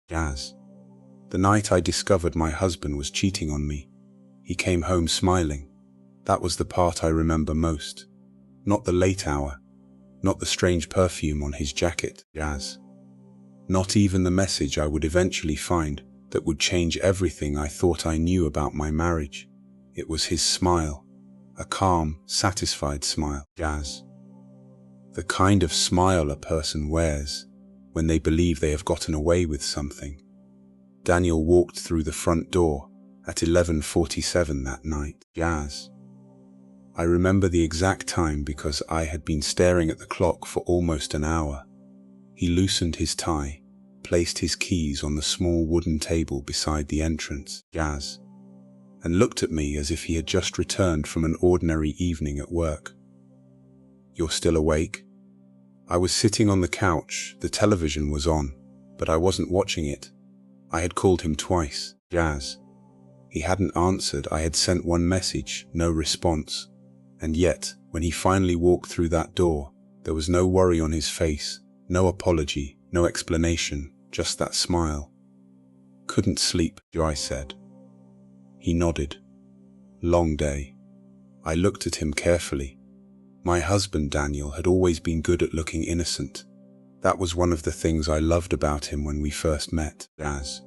Jazz. The night I discovered my husband was cheating on me. He came home smiling. That was the part I remember most. Not the late hour. Not the strange perfume on his jacket. Jazz. Not even the message I would eventually find that would change everything I thought I knew about my marriage. It was his smile. A calm, satisfied smile. Jazz. The kind of smile a person wears when they believe they have gotten away with something. Daniel walked through the front door at 11:47 that night. Jazz. I remember the exact time because I had been staring at the clock for almost an hour. He loosened his tie, placed his keys on the small wooden table beside the entrance. Jazz. And looked at me as if he had just returned from an ordinary evening at work. "You're still awake?" I was sitting on the couch. The television was on, but I wasn't watching it. I had called him twice. Jazz. He hadn't answered. I had sent one message, no response. And yet, when he finally walked through that door, there was no worry on his face, no apology, no explanation, just that smile. "Couldn't sleep," I said. He nodded. "Long day." I looked at him carefully. My husband, Daniel, had always been good at looking innocent. That was one of the things I loved about him when we first met. Jazz.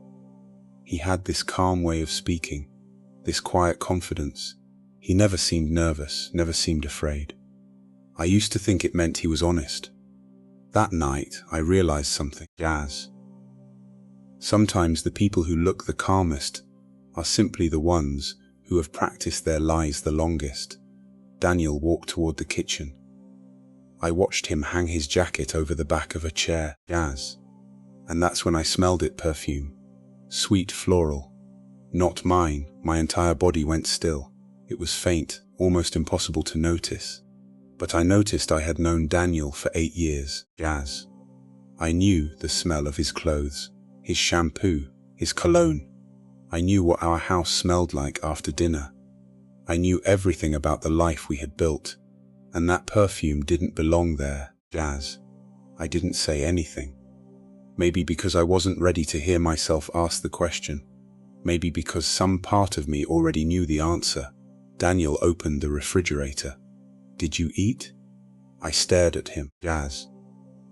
He had this calm way of speaking, this quiet confidence. He never seemed nervous, never seemed afraid. I used to think it meant he was honest. That night, I realized something. Jazz. Sometimes the people who look the calmest are simply the ones who have practiced their lies the longest. Daniel walked toward the kitchen. I watched him hang his jacket over the back of a chair. Jazz. And that's when I smelled it. Perfume. Sweet floral. Not mine. My entire body went still. It was faint, almost impossible to notice. But I noticed I had known Daniel for 8 years. Jazz. I knew the smell of his clothes, his shampoo, his cologne. I knew what our house smelled like after dinner. I knew everything about the life we had built, and that perfume didn't belong there. Jazz. I didn't say anything. Maybe because I wasn't ready to hear myself ask the question. Maybe because some part of me already knew the answer. Daniel opened the refrigerator. "Did you eat?" I stared at him. Jazz.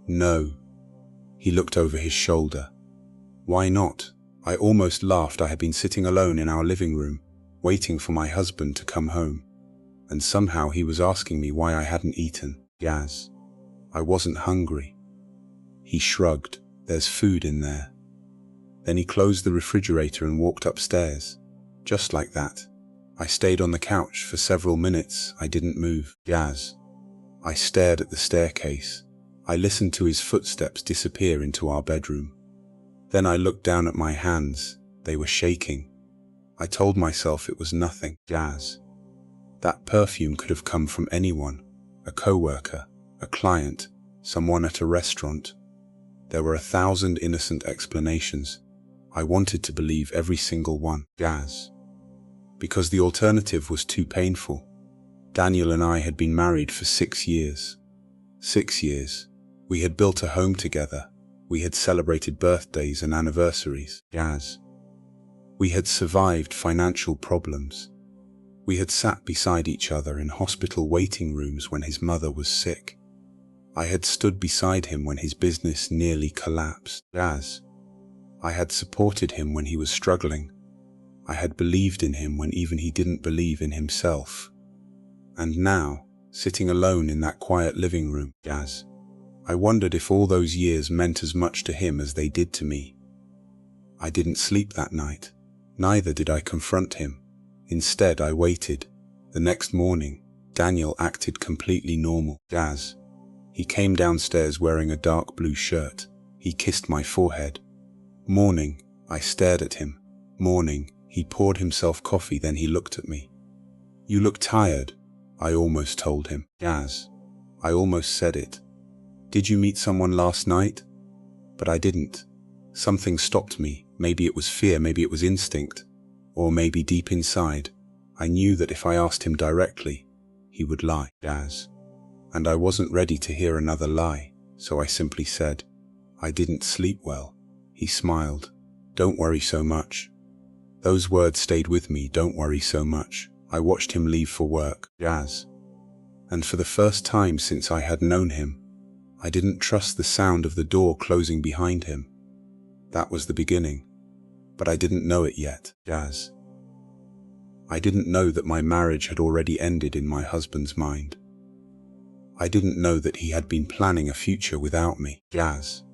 "No." He looked over his shoulder. "Why not?" I almost laughed. I had been sitting alone in our living room, waiting for my husband to come home, and somehow he was asking me why I hadn't eaten. Jazz. I wasn't hungry. He shrugged. "There's food in there." Then he closed the refrigerator and walked upstairs. Just like that. I stayed on the couch for several minutes. I didn't move. Jazz. I stared at the staircase. I listened to his footsteps disappear into our bedroom. Then I looked down at my hands. They were shaking. I told myself it was nothing. Jazz. That perfume could have come from anyone. A coworker, a client, someone at a restaurant. There were 1,000 innocent explanations. I wanted to believe every single one. Jazz. Because the alternative was too painful. Daniel and I had been married for 6 years. 6 years. We had built a home together. We had celebrated birthdays and anniversaries. Jazz. We had survived financial problems. We had sat beside each other in hospital waiting rooms when his mother was sick. I had stood beside him when his business nearly collapsed. Jazz. I had supported him when he was struggling. I had believed in him when even he didn't believe in himself. And now, sitting alone in that quiet living room. Jazz. I wondered if all those years meant as much to him as they did to me. I didn't sleep that night. Neither did I confront him. Instead, I waited. The next morning, Daniel acted completely normal. Jazz. He came downstairs wearing a dark blue shirt. He kissed my forehead. Morning, I stared at him. Morning, he poured himself coffee, then he looked at me. "You look tired," I almost told him. Jazz. I almost said it. "Did you meet someone last night?" But I didn't. Something stopped me. Maybe it was fear, maybe it was instinct. Or maybe deep inside, I knew that if I asked him directly, he would lie. Jazz. And I wasn't ready to hear another lie, so I simply said, "I didn't sleep well." He smiled. Don't worry so much. Those words stayed with me, don't worry so much. I watched him leave for work, Jazz. And for the first time since I had known him, I didn't trust the sound of the door closing behind him. That was the beginning, but I didn't know it yet, Jazz. I didn't know that my marriage had already ended in my husband's mind. I didn't know that he had been planning a future without me, Jazz.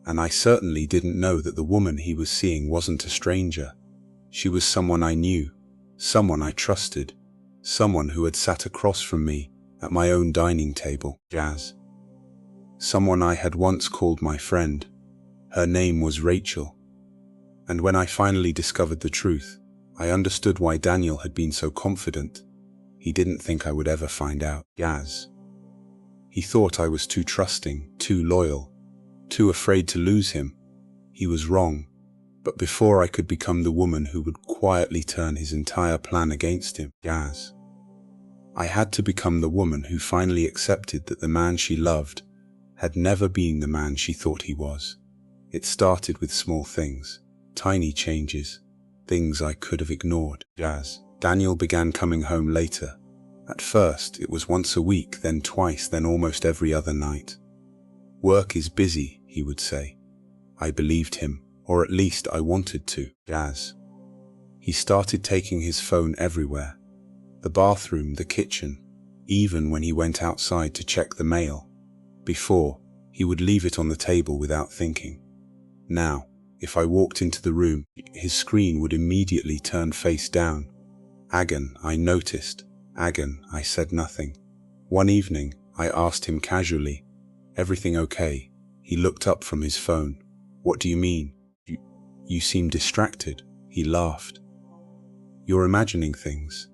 And I certainly didn't know that the woman he was seeing wasn't a stranger. She was someone I knew, someone I trusted, someone who had sat across from me at my own dining table, Jazz. Someone I had once called my friend. Her name was Rachel. And when I finally discovered the truth, I understood why Daniel had been so confident. He didn't think I would ever find out, Jazz. He thought I was too trusting, too loyal, too afraid to lose him. He was wrong. But before I could become the woman who would quietly turn his entire plan against him, Jazz, I had to become the woman who finally accepted that the man she loved had never been the man she thought he was. It started with small things, tiny changes, things I could have ignored, Jazz. Daniel began coming home later. At first, it was once a week, then twice, then almost every other night. Work is busy, he would say. I believed him. Or at least I wanted to, Jazz. He started taking his phone everywhere. The bathroom, the kitchen, even when he went outside to check the mail. Before, he would leave it on the table without thinking. Now, if I walked into the room, his screen would immediately turn face down. Agon, I noticed. Agon, I said nothing. One evening, I asked him casually, "Everything okay?" He looked up from his phone. "What do you mean? You seem distracted." He laughed. "You're imagining things."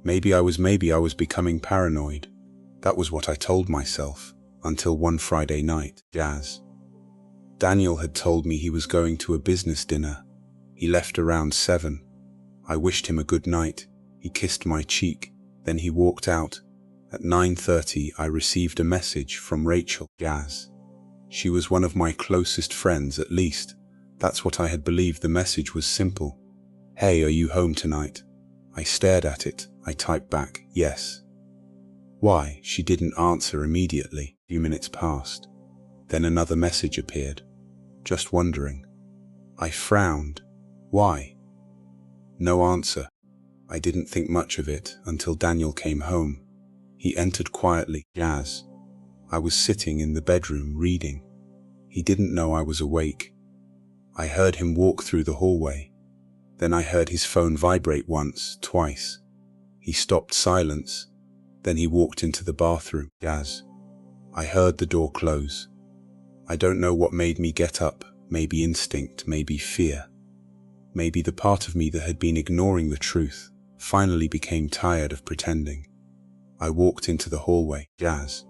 Maybe I was becoming paranoid. That was what I told myself, until one Friday night, Jazz. Daniel had told me he was going to a business dinner. He left around 7. I wished him a good night. He kissed my cheek, then he walked out. At 9:30, I received a message from Rachel, Jazz. She was one of my closest friends, at least. That's what I had believed. The message was simple. "Hey, are you home tonight?" I stared at it. I typed back, "Yes." Why? She didn't answer immediately. A few minutes passed. Then another message appeared. "Just wondering." I frowned. Why? No answer. I didn't think much of it until Daniel came home. He entered quietly, Jazz. I was sitting in the bedroom reading. He didn't know I was awake. I heard him walk through the hallway. Then I heard his phone vibrate once, twice. He stopped, silence. Then he walked into the bathroom, Jazz. I heard the door close. I don't know what made me get up, maybe instinct, maybe fear. Maybe the part of me that had been ignoring the truth finally became tired of pretending. I walked into the hallway, Jazz.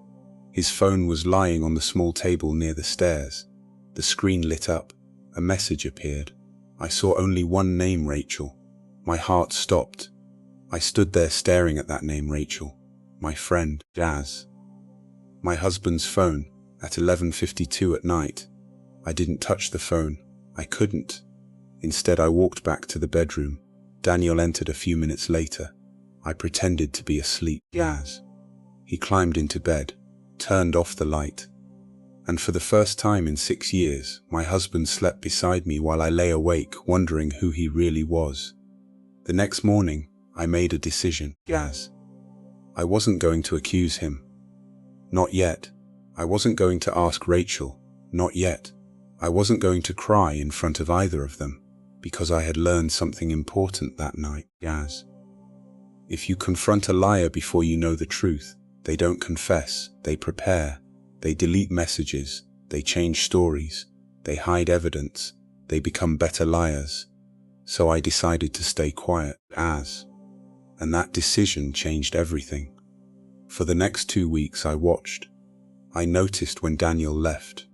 His phone was lying on the small table near the stairs. The screen lit up. A message appeared. I saw only one name, Rachel. My heart stopped. I stood there staring at that name, Rachel. My friend, Jazz. My husband's phone, at 11:52 at night. I didn't touch the phone. I couldn't. Instead, I walked back to the bedroom. Daniel entered a few minutes later. I pretended to be asleep. Jazz. He climbed into bed, turned off the light. And for the first time in 6 years, my husband slept beside me while I lay awake, wondering who he really was. The next morning, I made a decision, Jazz. I wasn't going to accuse him. Not yet. I wasn't going to ask Rachel. Not yet. I wasn't going to cry in front of either of them, because I had learned something important that night, Jazz. If you confront a liar before you know the truth, they don't confess, they prepare. They delete messages, they change stories, they hide evidence, they become better liars. So I decided to stay quiet, Jazz. And that decision changed everything. For the next 2 weeks I watched. I noticed when Daniel left.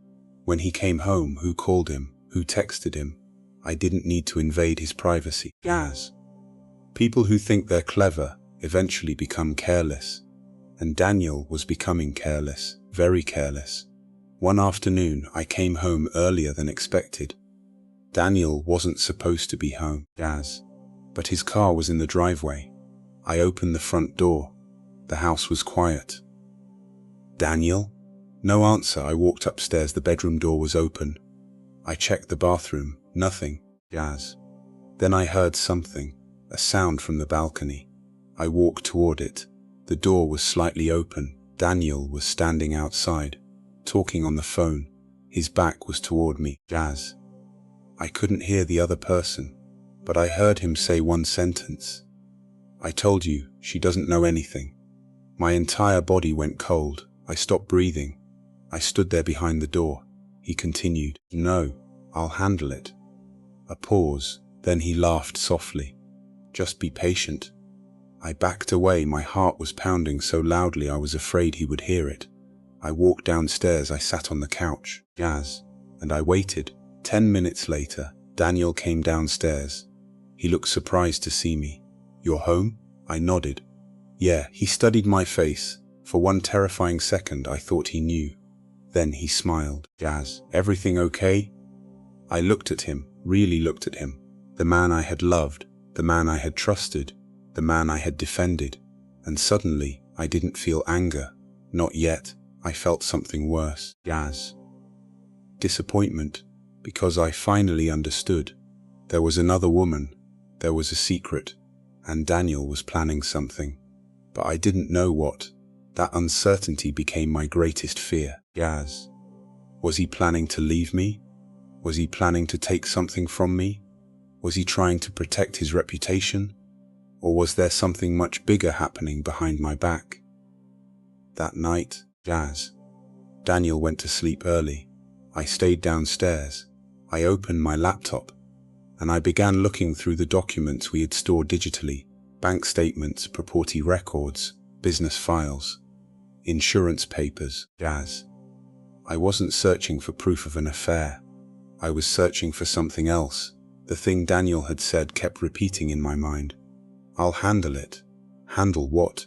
When he came home, who called him, who texted him. I didn't need to invade his privacy, Jazz. People who think they're clever eventually become careless. And Daniel was becoming careless, very careless. One afternoon, I came home earlier than expected. Daniel wasn't supposed to be home, Jazz, but his car was in the driveway. I opened the front door. The house was quiet. Daniel? No answer. I walked upstairs. The bedroom door was open. I checked the bathroom. Nothing. Jazz. Then I heard something, a sound from the balcony. I walked toward it. The door was slightly open. Daniel was standing outside, talking on the phone. His back was toward me. Jazz. I couldn't hear the other person, but I heard him say one sentence. I told you, she doesn't know anything. My entire body went cold. I stopped breathing. I stood there behind the door. He continued, no, I'll handle it. A pause, then he laughed softly. Just be patient. I backed away. My heart was pounding so loudly I was afraid he would hear it. I walked downstairs. I sat on the couch, Jazz, and I waited. 10 minutes later, Daniel came downstairs. He looked surprised to see me. You're home? I nodded. Yeah, he studied my face. For one terrifying second, I thought he knew. Then he smiled. Jazz, everything okay? I looked at him, really looked at him. The man I had loved, the man I had trusted, the man I had defended. And suddenly, I didn't feel anger. Not yet. I felt something worse. Jazz. Disappointment. Because I finally understood. There was another woman. There was a secret. And Daniel was planning something. But I didn't know what. That uncertainty became my greatest fear. Jazz. Was he planning to leave me? Was he planning to take something from me? Was he trying to protect his reputation? Or was there something much bigger happening behind my back? That night, Jazz. Daniel went to sleep early. I stayed downstairs. I opened my laptop, and I began looking through the documents we had stored digitally: bank statements, property records, business files, insurance papers. Jazz. I wasn't searching for proof of an affair. I was searching for something else. The thing Daniel had said kept repeating in my mind. I'll handle it. Handle what?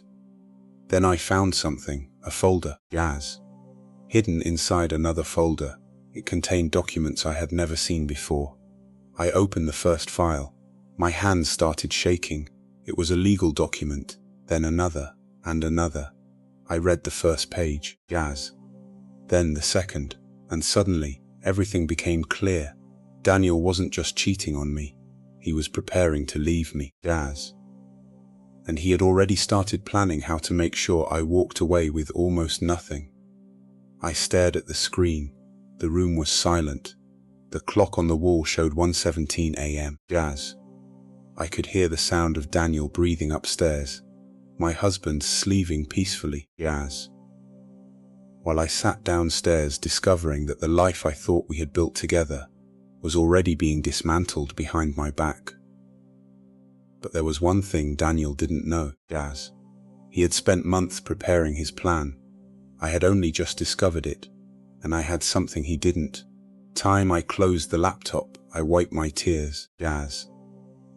Then I found something, a folder. Jazz. Hidden inside another folder. It contained documents I had never seen before. I opened the first file. My hands started shaking. It was a legal document, then another, and another. I read the first page, Jazz. Then the second, and suddenly, everything became clear. Daniel wasn't just cheating on me. He was preparing to leave me, Jazz. And he had already started planning how to make sure I walked away with almost nothing. I stared at the screen. The room was silent. The clock on the wall showed 1:17 a.m. Jazz. I could hear the sound of Daniel breathing upstairs. My husband sleeping peacefully. Jazz. While I sat downstairs, discovering that the life I thought we had built together was already being dismantled behind my back. But there was one thing Daniel didn't know, Jazz. He had spent months preparing his plan. I had only just discovered it, and I had something he didn't. Time I closed the laptop, I wiped my tears, Jazz,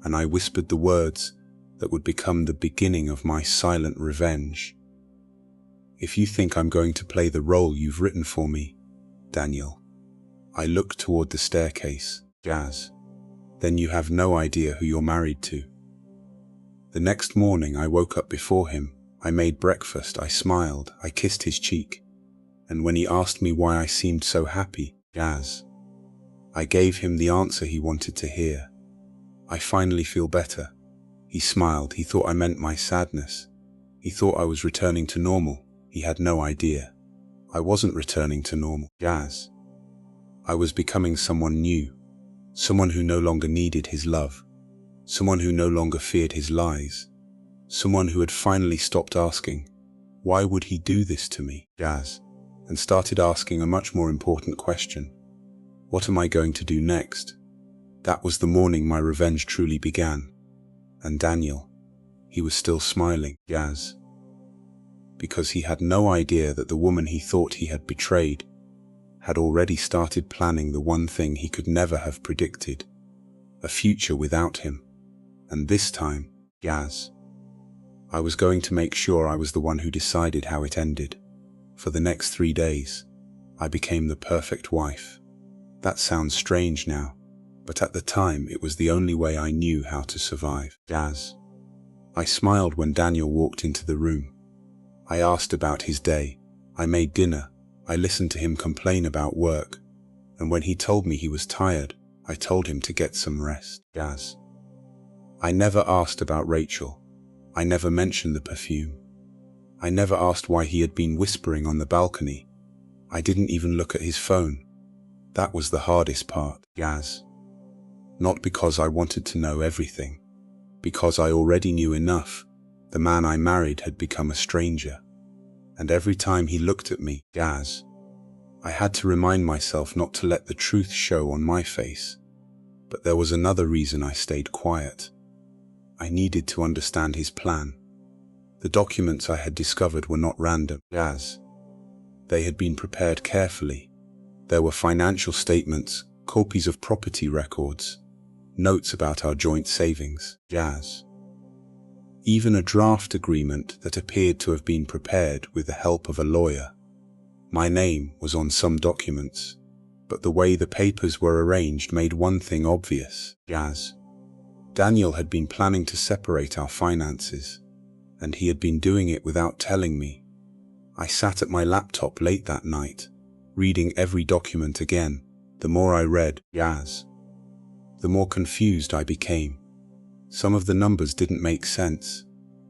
and I whispered the words that would become the beginning of my silent revenge. If you think I'm going to play the role you've written for me, Daniel. I looked toward the staircase, Jazz. Then you have no idea who you're married to. The next morning I woke up before him. I made breakfast, I smiled, I kissed his cheek. And when he asked me why I seemed so happy, Jazz, I gave him the answer he wanted to hear. I finally feel better. He smiled. He thought I meant my sadness. He thought I was returning to normal. He had no idea. I wasn't returning to normal, Jazz. I was becoming someone new. Someone who no longer needed his love. Someone who no longer feared his lies. Someone who had finally stopped asking, why would he do this to me, Jazz? And started asking a much more important question. What am I going to do next? That was the morning my revenge truly began. And Daniel, he was still smiling, Jazz. Because he had no idea that the woman he thought he had betrayed had already started planning the one thing he could never have predicted, a future without him. And this time, Jazz, I was going to make sure I was the one who decided how it ended. For the next 3 days, I became the perfect wife. That sounds strange now, but at the time it was the only way I knew how to survive. Gaz. I smiled when Daniel walked into the room. I asked about his day. I made dinner. I listened to him complain about work. And when he told me he was tired, I told him to get some rest. Gaz. I never asked about Rachel. I never mentioned the perfume. I never asked why he had been whispering on the balcony. I didn't even look at his phone. That was the hardest part. Gaz. Not because I wanted to know everything. Because I already knew enough. The man I married had become a stranger. And every time he looked at me, Gaz, I had to remind myself not to let the truth show on my face. But there was another reason I stayed quiet. I needed to understand his plan. The documents I had discovered were not random, Gaz. They had been prepared carefully. There were financial statements, copies of property records, notes about our joint savings, Gaz. Even a draft agreement that appeared to have been prepared with the help of a lawyer. My name was on some documents, but the way the papers were arranged made one thing obvious, Gaz. Daniel had been planning to separate our finances, and he had been doing it without telling me. I sat at my laptop late that night, reading every document again. The more I read, Gaz, the more confused I became. Some of the numbers didn't make sense.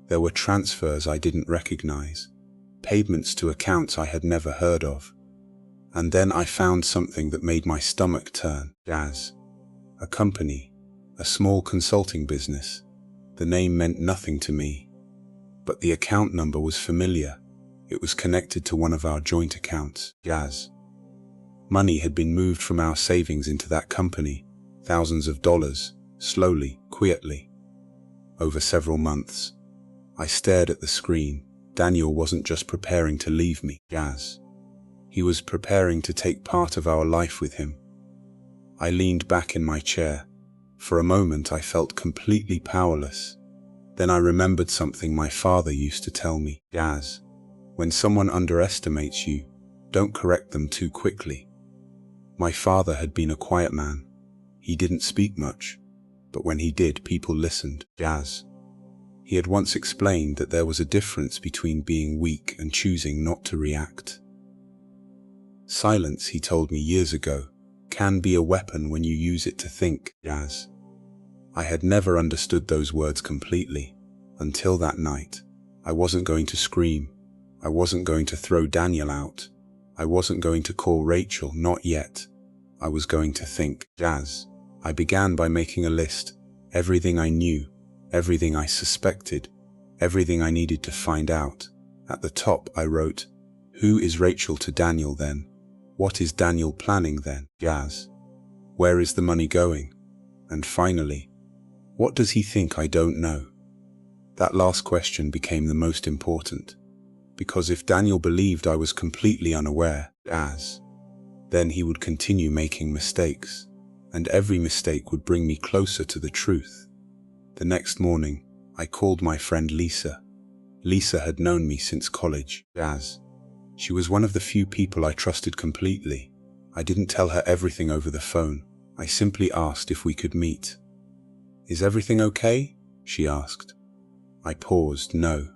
There were transfers I didn't recognize, payments to accounts I had never heard of. And then I found something that made my stomach turn, Gaz. A company, a small consulting business. The name meant nothing to me, but the account number was familiar. It was connected to one of our joint accounts, Gaz. Money had been moved from our savings into that company, thousands of dollars, slowly, quietly. Over several months, I stared at the screen. Daniel wasn't just preparing to leave me, Gaz. He was preparing to take part of our life with him. I leaned back in my chair. For a moment I felt completely powerless. Then I remembered something my father used to tell me, Gaz. When someone underestimates you, don't correct them too quickly. My father had been a quiet man. He didn't speak much, but when he did, people listened, Gaz. He had once explained that there was a difference between being weak and choosing not to react. Silence, he told me years ago, can be a weapon when you use it to think, Gaz. I had never understood those words completely, until that night. I wasn't going to scream. I wasn't going to throw Daniel out. I wasn't going to call Rachel, not yet. I was going to think, Gaz. I began by making a list. Everything I knew, everything I suspected, everything I needed to find out. At the top I wrote, who is Rachel to Daniel then? What is Daniel planning then, Gaz? Where is the money going? And finally, what does he think I don't know? That last question became the most important, because if Daniel believed I was completely unaware, then he would continue making mistakes, and every mistake would bring me closer to the truth. The next morning, I called my friend Lisa. Lisa had known me since college, She was one of the few people I trusted completely. I didn't tell her everything over the phone. I simply asked if we could meet. Is everything okay? She asked. I paused. No.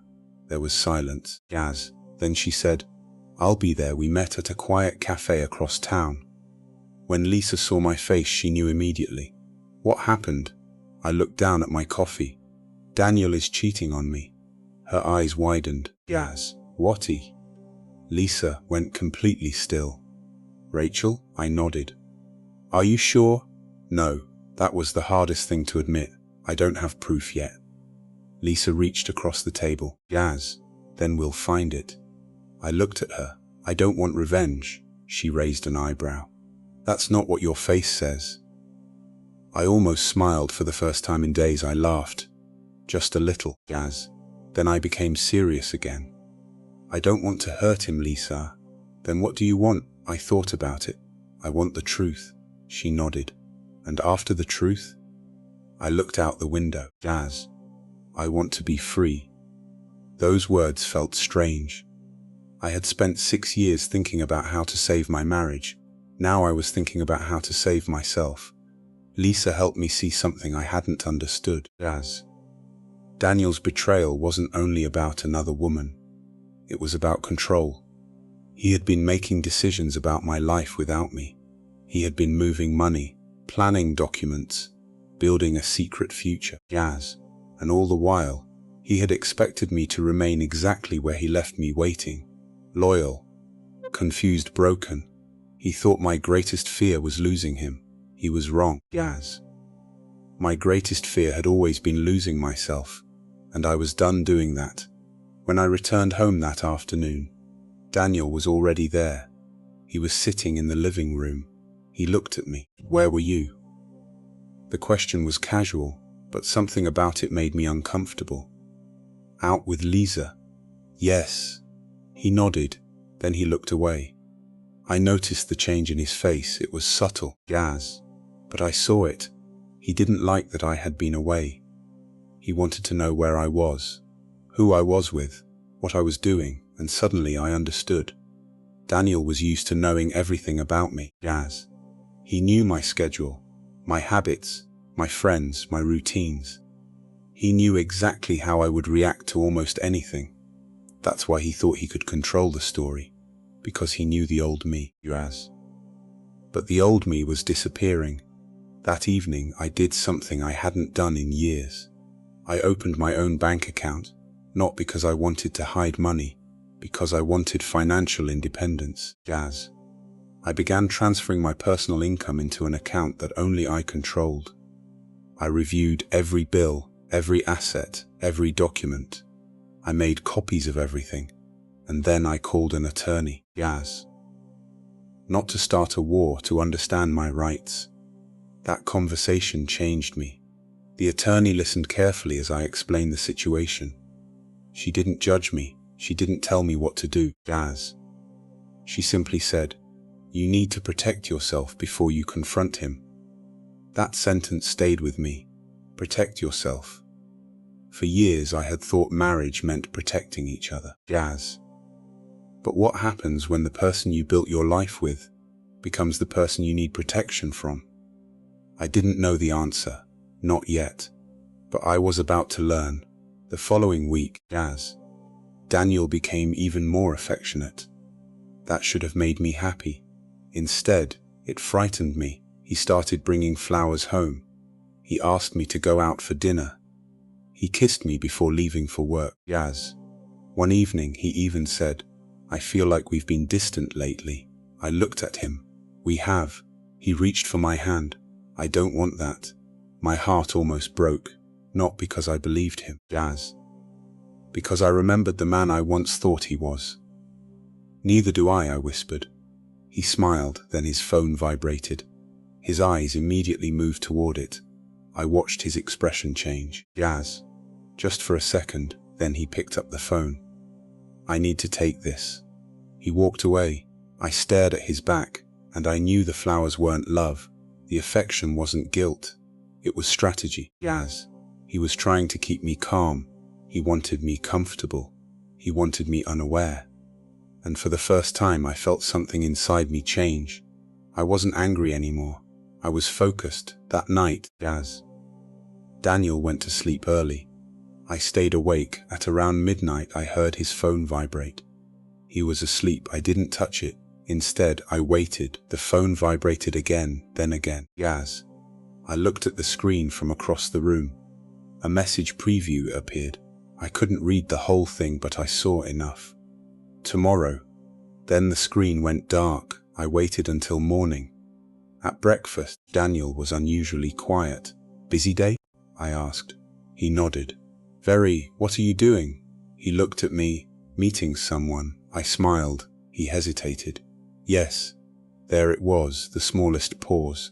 There was silence. Then she said, I'll be there. We met at a quiet cafe across town. When Lisa saw my face, she knew immediately. What happened? I looked down at my coffee. Daniel is cheating on me. Her eyes widened. Whatty? Lisa went completely still. Rachel? I nodded. Are you sure? No, that was the hardest thing to admit. I don't have proof yet. Lisa reached across the table. Then we'll find it. I looked at her. I don't want revenge. She raised an eyebrow. That's not what your face says. I almost smiled. For the first time in days. I laughed. Just a little, Then I became serious again. I don't want to hurt him, Lisa. Then what do you want? I thought about it. I want the truth. She nodded. And after the truth? I looked out the window. I want to be free. Those words felt strange. I had spent 6 years thinking about how to save my marriage. Now I was thinking about how to save myself. Lisa helped me see something I hadn't understood. Daniel's betrayal wasn't only about another woman. It was about control. He had been making decisions about my life without me. He had been moving money, planning documents, building a secret future. And all the while, he had expected me to remain exactly where he left me, waiting, loyal, confused, broken. He thought my greatest fear was losing him. He was wrong. My greatest fear had always been losing myself, and I was done doing that. When I returned home that afternoon, Daniel was already there. He was sitting in the living room. He looked at me. "Where were you?" The question was casual, but something about it made me uncomfortable. "Out with Lisa." "Yes." He nodded, then he looked away. I noticed the change in his face. It was subtle, but I saw it. He didn't like that I had been away. He wanted to know where I was, who I was with, what I was doing, and suddenly I understood. Daniel was used to knowing everything about me. He knew my schedule, my habits, my friends, my routines. He knew exactly how I would react to almost anything. That's why he thought he could control the story, because he knew the old me. But the old me was disappearing. That evening, I did something I hadn't done in years. I opened my own bank account, not because I wanted to hide money, because I wanted financial independence. I began transferring my personal income into an account that only I controlled. I reviewed every bill, every asset, every document. I made copies of everything, and then I called an attorney. Not to start a war, to understand my rights. That conversation changed me. The attorney listened carefully as I explained the situation. She didn't judge me. She didn't tell me what to do. She simply said, "You need to protect yourself before you confront him." That sentence stayed with me. Protect yourself. For years I had thought marriage meant protecting each other. But what happens when the person you built your life with becomes the person you need protection from? I didn't know the answer, not yet, but I was about to learn. The following week, Daniel became even more affectionate. That should have made me happy. Instead, it frightened me. He started bringing flowers home. He asked me to go out for dinner. He kissed me before leaving for work. One evening, he even said, "I feel like we've been distant lately." I looked at him. "We have." He reached for my hand. "I don't want that." My heart almost broke, not because I believed him, because I remembered the man I once thought he was. "Neither do I whispered. He smiled, then his phone vibrated. His eyes immediately moved toward it. I watched his expression change. Just for a second, then he picked up the phone. "I need to take this." He walked away. I stared at his back, and I knew the flowers weren't love. The affection wasn't guilt. It was strategy. He was trying to keep me calm. He wanted me comfortable. He wanted me unaware. And for the first time, I felt something inside me change. I wasn't angry anymore. I was focused. That night, Daniel went to sleep early. I stayed awake. At around midnight, I heard his phone vibrate. He was asleep. I didn't touch it. Instead, I waited. The phone vibrated again, then again. I looked at the screen from across the room. A message preview appeared. I couldn't read the whole thing, but I saw enough. "Tomorrow." Then the screen went dark. I waited until morning. At breakfast, Daniel was unusually quiet. "Busy day?" I asked. He nodded. "Very. What are you doing?" He looked at me. "Meeting someone." I smiled. He hesitated. "Yes." There it was, the smallest pause.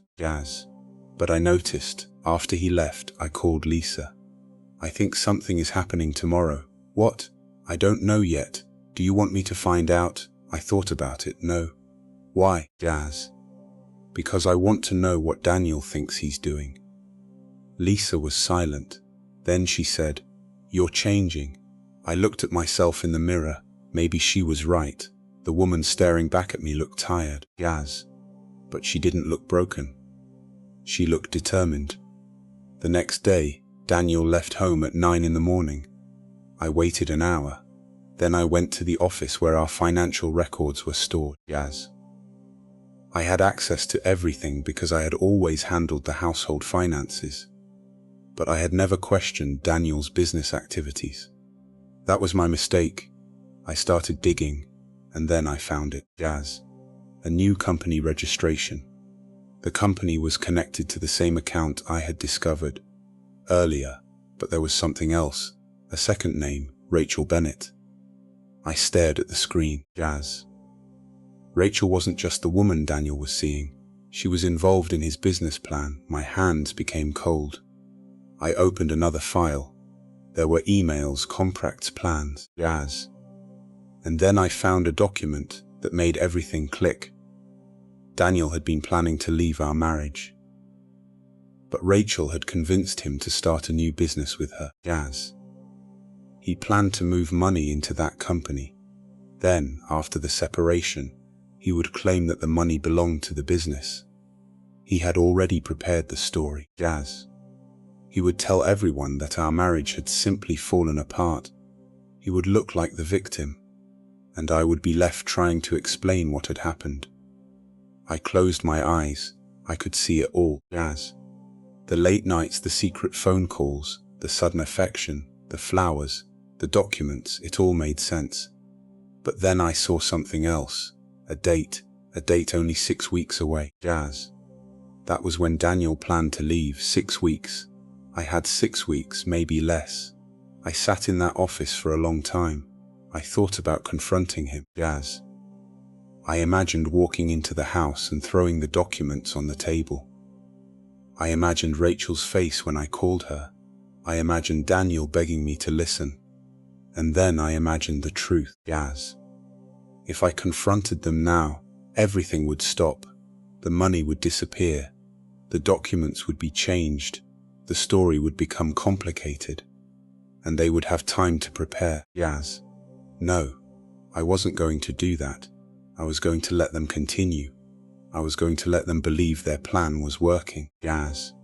But I noticed. After he left, I called Lisa. "I think something is happening tomorrow." "What?" "I don't know yet. Do you want me to find out?" I thought about it. "No." "Why?" "Because I want to know what Daniel thinks he's doing." Lisa was silent. Then she said, "You're changing." I looked at myself in the mirror. Maybe she was right. The woman staring back at me looked tired. But she didn't look broken. She looked determined. The next day, Daniel left home at 9 in the morning. I waited an hour. Then I went to the office where our financial records were stored. Jazz. I had access to everything because I had always handled the household finances. But I had never questioned Daniel's business activities. That was my mistake. I started digging, and then I found it. Jazz. A new company registration. The company was connected to the same account I had discovered earlier, but there was something else, a second name, Rachel Bennett. I stared at the screen. Jazz. Rachel wasn't just the woman Daniel was seeing. She was involved in his business plan. My hands became cold. I opened another file. There were emails, contracts, plans. Jazz. And then I found a document that made everything click. Daniel had been planning to leave our marriage, but Rachel had convinced him to start a new business with her. Jazz. He planned to move money into that company. Then, after the separation, he would claim that the money belonged to the business. He had already prepared the story. Jazz. He would tell everyone that our marriage had simply fallen apart. He would look like the victim, and I would be left trying to explain what had happened. I closed my eyes. I could see it all. Jazz. The late nights, the secret phone calls, the sudden affection, the flowers, the documents, it all made sense. But then I saw something else. A date only 6 weeks away. Jazz. That was when Daniel planned to leave. 6 weeks. I had 6 weeks, maybe less. I sat in that office for a long time. I thought about confronting him. Jazz. I imagined walking into the house and throwing the documents on the table. I imagined Rachel's face when I called her. I imagined Daniel begging me to listen. And then I imagined the truth. Jazz. If I confronted them now, everything would stop. The money would disappear. The documents would be changed. The story would become complicated. And they would have time to prepare. Jazz. No, I wasn't going to do that. I was going to let them continue. I was going to let them believe their plan was working. Jazz.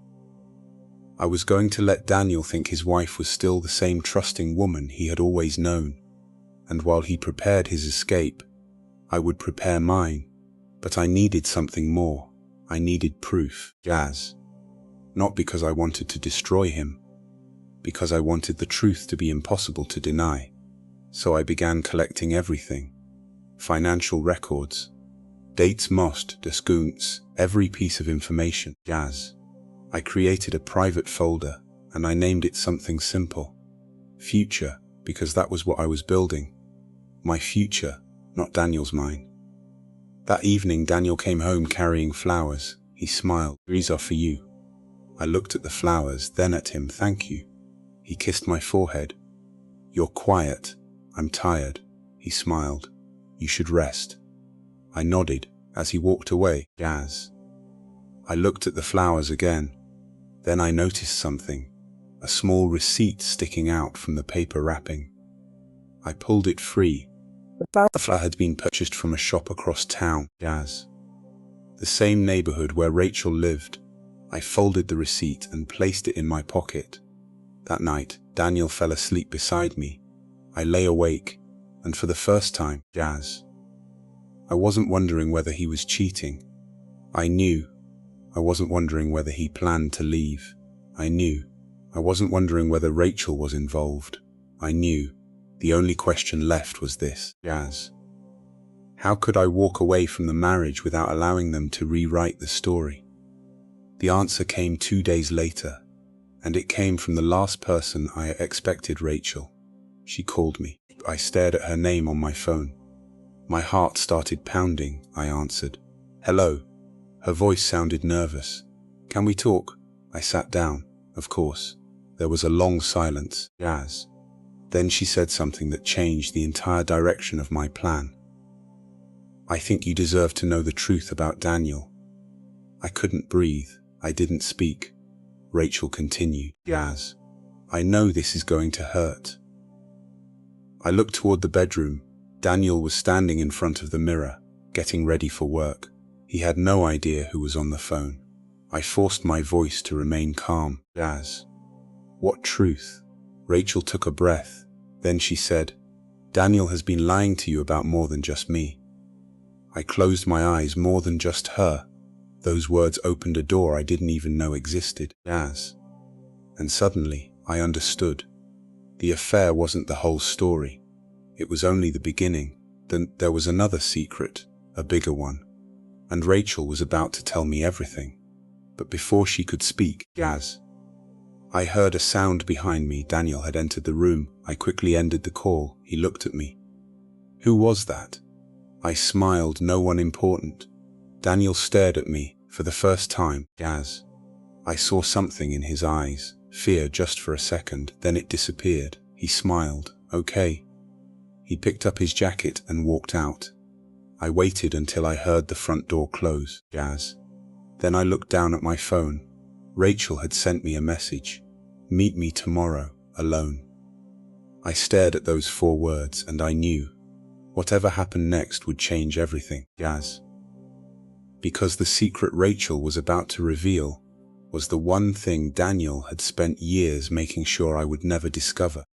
I was going to let Daniel think his wife was still the same trusting woman he had always known. And while he prepared his escape, I would prepare mine. But I needed something more. I needed proof. Jazz. Not because I wanted to destroy him, because I wanted the truth to be impossible to deny. So I began collecting everything. Financial records, dates, most, discounts, every piece of information. Jazz. I created a private folder, and I named it something simple. Future, because that was what I was building. My future, not Daniel's mine. That evening, Daniel came home carrying flowers. He smiled. "These are for you." I looked at the flowers, then at him. "Thank you." He kissed my forehead. "You're quiet. I'm tired." He smiled. "You should rest." I nodded as he walked away. Jazz. I looked at the flowers again. Then I noticed something, a small receipt sticking out from the paper wrapping. I pulled it free. The flower had been purchased from a shop across town. Jazz. The same neighborhood where Rachel lived. I folded the receipt and placed it in my pocket. That night, Daniel fell asleep beside me. I lay awake, and for the first time, Jazz. I wasn't wondering whether he was cheating. I knew. I wasn't wondering whether he planned to leave. I knew. I wasn't wondering whether Rachel was involved. I knew. The only question left was this. Jazz. How could I walk away from the marriage without allowing them to rewrite the story? The answer came 2 days later, and it came from the last person I expected, Rachel. She called me. I stared at her name on my phone. My heart started pounding. I answered. "Hello." Her voice sounded nervous. "Can we talk?" I sat down. Of course. There was a long silence. Jazz. Then she said something that changed the entire direction of my plan. "I think you deserve to know the truth about Daniel." I couldn't breathe. I didn't speak. Rachel continued. "Jazz, I know this is going to hurt." I looked toward the bedroom. Daniel was standing in front of the mirror, getting ready for work. He had no idea who was on the phone. I forced my voice to remain calm. Jazz. What truth? Rachel took a breath. Then she said, Daniel has been lying to you about more than just me. I closed my eyes. More than just her. Those words opened a door I didn't even know existed. Jazz. And suddenly, I understood. The affair wasn't the whole story. It was only the beginning. Then there was another secret, a bigger one. And Rachel was about to tell me everything. But before she could speak, Jazz. I heard a sound behind me. Daniel had entered the room. I quickly ended the call. He looked at me. Who was that? I smiled. No one important. Daniel stared at me for the first time. Jazz. I saw something in his eyes. Fear just for a second. Then it disappeared. He smiled. Okay. He picked up his jacket and walked out. I waited until I heard the front door close. Jazz. Then I looked down at my phone. Rachel had sent me a message. Meet me tomorrow, alone. I stared at those 4 words and I knew whatever happened next would change everything. Jazz. Because the secret Rachel was about to reveal was the one thing Daniel had spent years making sure I would never discover.